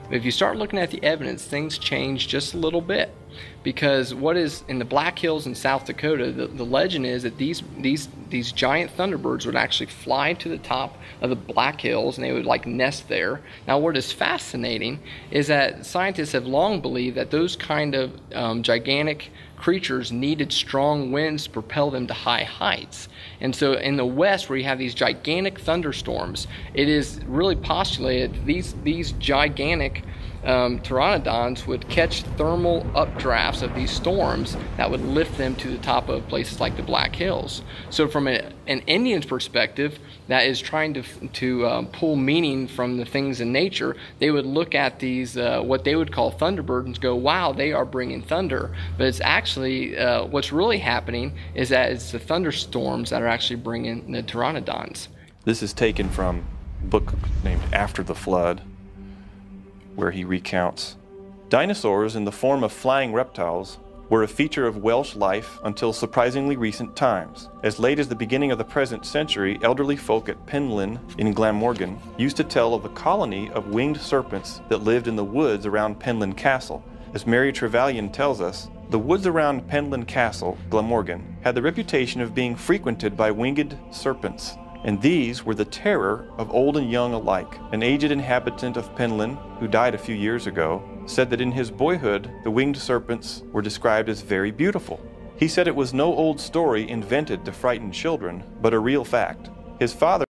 If you start looking at the evidence, things change just a little bit, because what is in the Black Hills in South Dakota, the legend is that these giant thunderbirds would actually fly to the top of the Black Hills and they would like nest there. Now what is fascinating is that scientists have long believed that those kind of gigantic creatures needed strong winds to propel them to high heights. And so in the west, where you have these gigantic thunderstorms, it is really postulated these gigantic pteranodons would catch thermal updrafts of these storms that would lift them to the top of places like the Black Hills. So from an Indian's perspective that is trying to pull meaning from the things in nature, they would look at these what they would call thunderbirds and go, wow, they are bringing thunder. But it's actually what's really happening is that it's the thunderstorms that are actually bringing the pteranodons. This is taken from a book named After the Flood, where he recounts, dinosaurs in the form of flying reptiles were a feature of Welsh life until surprisingly recent times. As late as the beginning of the present century, elderly folk at Penllyn in Glamorgan used to tell of a colony of winged serpents that lived in the woods around Penllyn Castle. As Mary Trevelyan tells us, the woods around Penllyn Castle, Glamorgan, had the reputation of being frequented by winged serpents, and these were the terror of old and young alike. An aged inhabitant of Penllyn, who died a few years ago, said that in his boyhood the winged serpents were described as very beautiful. He said it was no old story invented to frighten children, but a real fact. His father